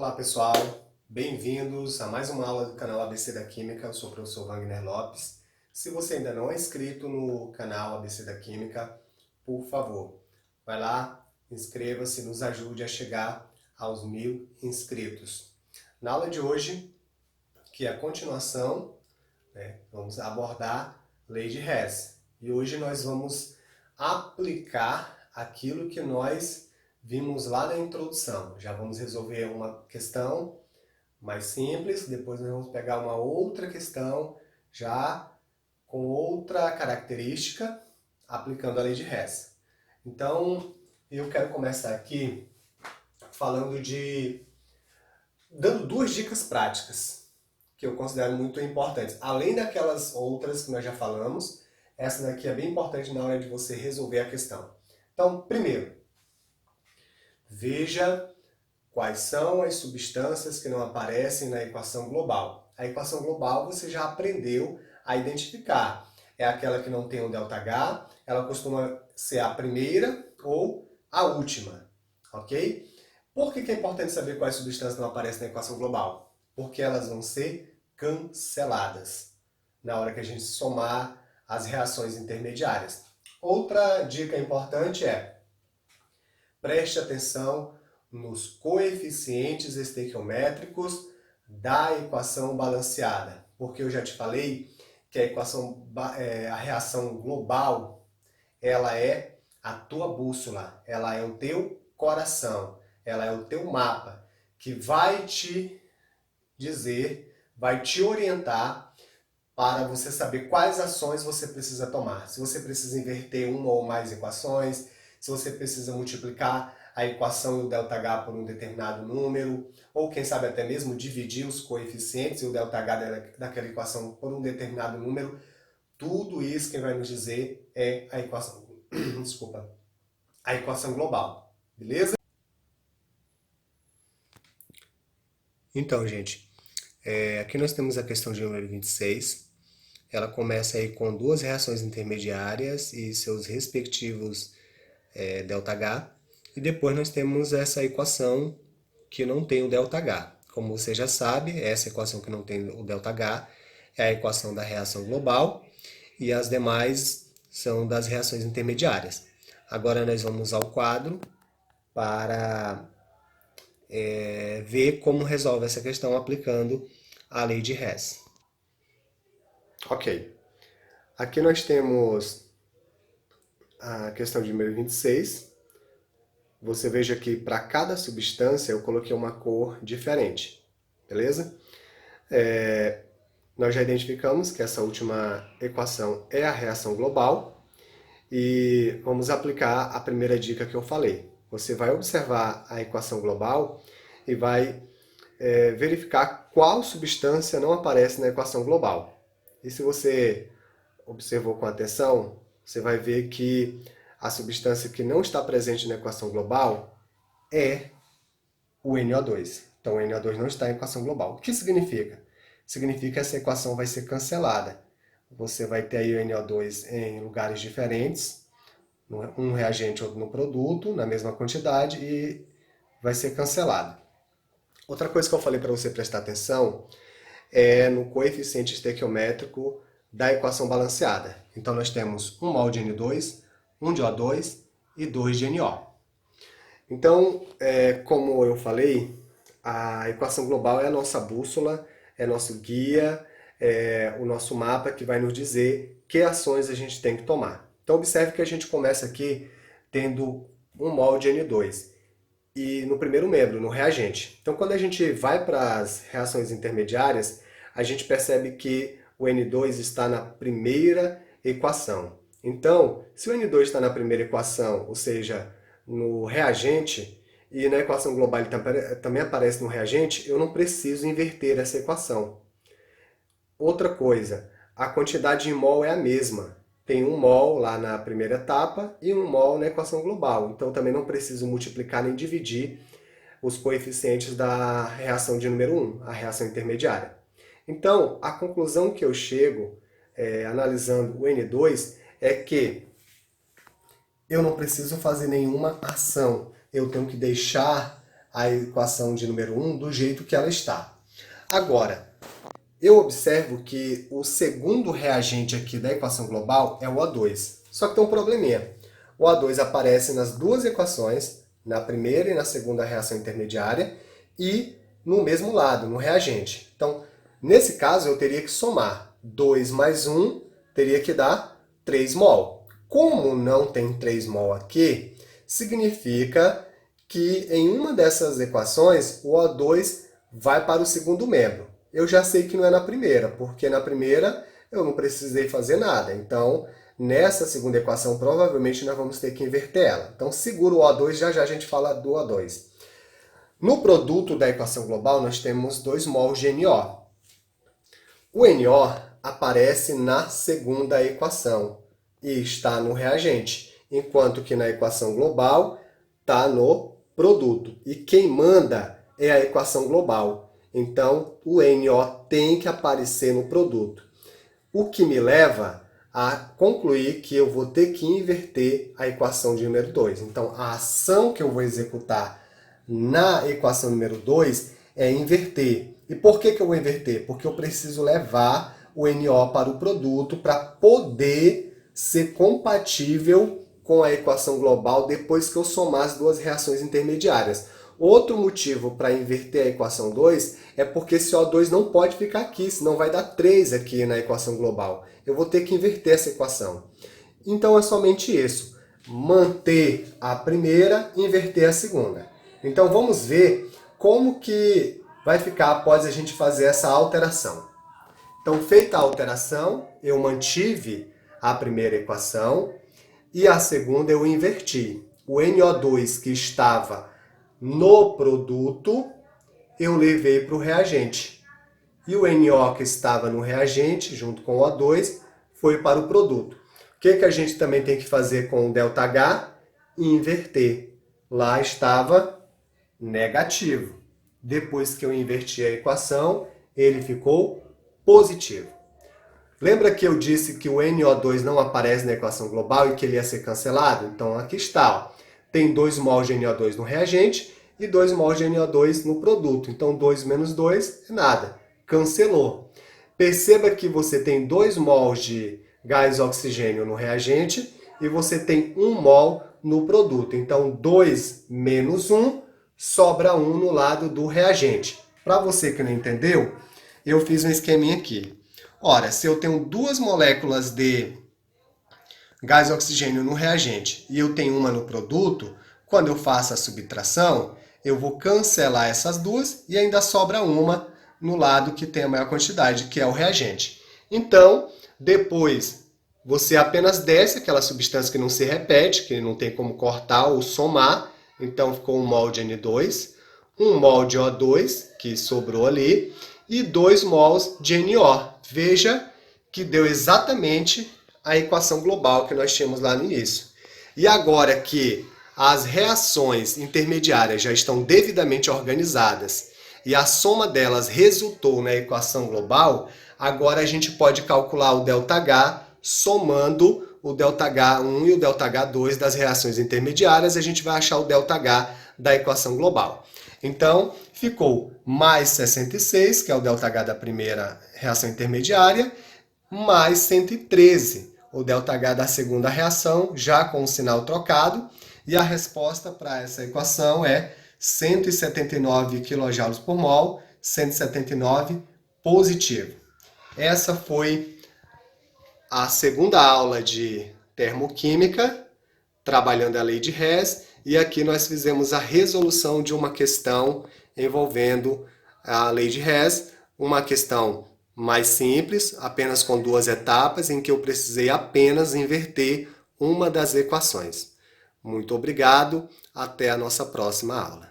Olá pessoal, bem-vindos a mais uma aula do canal ABC da Química. Eu sou o professor Wagner Lopes. Se você ainda não é inscrito no canal ABC da Química, por favor, vai lá, inscreva-se, nos ajude a chegar aos 1000 inscritos. Na aula de hoje, que é a continuação, vamos abordar lei de Hess. E hoje nós vamos aplicar aquilo que nós vimos lá na introdução. Já vamos resolver uma questão mais simples, depois nós vamos pegar uma outra questão já com outra característica, aplicando a lei de Hess. Então, eu quero começar aqui dando duas dicas práticas que eu considero muito importantes. Além daquelas outras que nós já falamos, essa daqui é bem importante na hora de você resolver a questão. Então, primeiro, veja quais são as substâncias que não aparecem na equação global. A equação global você já aprendeu a identificar. É aquela que não tem o ΔH, ela costuma ser a primeira ou a última, ok? Por que é importante saber quais substâncias não aparecem na equação global? Porque elas vão ser canceladas na hora que a gente somar as reações intermediárias. Outra dica importante é: preste atenção nos coeficientes estequiométricos da equação balanceada, porque eu já te falei que a reação global, ela é a tua bússola, ela é o teu coração, ela é o teu mapa, que vai te dizer, vai te orientar para você saber quais ações você precisa tomar. Se você precisa inverter uma ou mais equações, se você precisa multiplicar a equação e o ΔH por um determinado número, ou quem sabe até mesmo dividir os coeficientes e o ΔH daquela equação por um determinado número, tudo isso quem vai nos dizer é a equação, a equação global, beleza? Então, gente, aqui nós temos a questão de número 26. Ela começa aí com duas reações intermediárias e seus respectivos ΔH. E depois nós temos essa equação que não tem o ΔH. Como você já sabe, essa equação que não tem o ΔH é a equação da reação global e as demais são das reações intermediárias. Agora nós vamos ao quadro para ver como resolve essa questão aplicando a lei de Hess. Ok. Aqui nós temos a questão de número 26. Você veja que para cada substância eu coloquei uma cor diferente, beleza? Nós já identificamos que essa última equação é a reação global e vamos aplicar a primeira dica que eu falei. Você vai observar a equação global e vai verificar qual substância não aparece na equação global. E se você observou com atenção, você vai ver que a substância que não está presente na equação global é o NO2. Então, o NO2 não está em equação global. O que significa? Significa que essa equação vai ser cancelada. Você vai ter aí o NO2 em lugares diferentes, um reagente ou no produto, na mesma quantidade, e vai ser cancelado. Outra coisa que eu falei para você prestar atenção é no coeficiente estequiométrico da equação balanceada. Então, nós temos 1 mol de N2, 1 de O2 e 2 de NO. Então, como eu falei, a equação global é a nossa bússola, é nosso guia, é o nosso mapa que vai nos dizer que ações a gente tem que tomar. Então, observe que a gente começa aqui tendo 1 mol de N2 e no primeiro membro, no reagente. Então, quando a gente vai para as reações intermediárias, a gente percebe que o N2 está na primeira equação. Então, se o N2 está na primeira equação, ou seja, no reagente, e na equação global ele também aparece no reagente, eu não preciso inverter essa equação. Outra coisa, a quantidade em mol é a mesma. Tem 1 mol lá na primeira etapa e 1 mol na equação global. Então, também não preciso multiplicar nem dividir os coeficientes da reação de número 1, a reação intermediária. Então, a conclusão que eu chego, analisando o N2, é que eu não preciso fazer nenhuma ação. Eu tenho que deixar a equação de número 1 do jeito que ela está. Agora, eu observo que o segundo reagente aqui da equação global é o O2. Só que tem um probleminha. O O2 aparece nas duas equações, na primeira e na segunda reação intermediária, e no mesmo lado, no reagente. Então, nesse caso, eu teria que somar 2 mais 1, teria que dar 3 mol. Como não tem 3 mol aqui, significa que em uma dessas equações, o O2 vai para o segundo membro. Eu já sei que não é na primeira, porque na primeira eu não precisei fazer nada. Então, nessa segunda equação, provavelmente nós vamos ter que inverter ela. Então, segura o O2, já já a gente fala do O2. No produto da equação global, nós temos 2 mols de NO. O NO aparece na segunda equação e está no reagente, enquanto que na equação global está no produto. E quem manda é a equação global. Então, o NO tem que aparecer no produto. O que me leva a concluir que eu vou ter que inverter a equação de número 2. Então, a ação que eu vou executar na equação número 2 é inverter. E por que eu vou inverter? Porque eu preciso levar o NO para o produto para poder ser compatível com a equação global depois que eu somar as duas reações intermediárias. Outro motivo para inverter a equação 2 é porque esse O2 não pode ficar aqui, senão vai dar 3 aqui na equação global. Eu vou ter que inverter essa equação. Então é somente isso. Manter a primeira e inverter a segunda. Então vamos ver como que vai ficar após a gente fazer essa alteração. Então, feita a alteração, eu mantive a primeira equação e a segunda eu inverti. O NO2 que estava no produto, eu levei para o reagente. E o NO que estava no reagente, junto com o O2, foi para o produto. O que a gente também tem que fazer com o ΔH? Inverter. Lá estava negativo. Depois que eu inverti a equação, ele ficou positivo. Lembra que eu disse que o NO2 não aparece na equação global e que ele ia ser cancelado? Então aqui está. Ó. Tem 2 mols de NO2 no reagente e 2 mols de NO2 no produto. Então 2 menos 2 é nada. Cancelou. Perceba que você tem 2 mols de gás oxigênio no reagente e você tem 1 mol no produto. Então 2 menos 1 sobra 1 no lado do reagente. Para você que não entendeu, eu fiz um esqueminha aqui. Ora, se eu tenho 2 moléculas de gás oxigênio no reagente e eu tenho uma no produto, quando eu faço a subtração, eu vou cancelar essas duas e ainda sobra uma no lado que tem a maior quantidade, que é o reagente. Então, depois você apenas desce aquela substância que não se repete, que não tem como cortar ou somar. Então, ficou 1 mol de N2, 1 mol de O2, que sobrou ali, e 2 mols de NO. Veja que deu exatamente a equação global que nós tínhamos lá no início. E agora que as reações intermediárias já estão devidamente organizadas e a soma delas resultou na equação global, agora a gente pode calcular o ΔH somando o ΔH1 e o ΔH2 das reações intermediárias, a gente vai achar o ΔH da equação global. Então, ficou mais 66, que é o ΔH da primeira reação intermediária, mais 113, o ΔH da segunda reação, já com o sinal trocado, e a resposta para essa equação é 179 kJ por mol, 179 positivo. Essa foi a segunda aula de termoquímica, trabalhando a lei de Hess, e aqui nós fizemos a resolução de uma questão envolvendo a lei de Hess, uma questão mais simples, apenas com 2 etapas, em que eu precisei apenas inverter uma das equações. Muito obrigado, até a nossa próxima aula.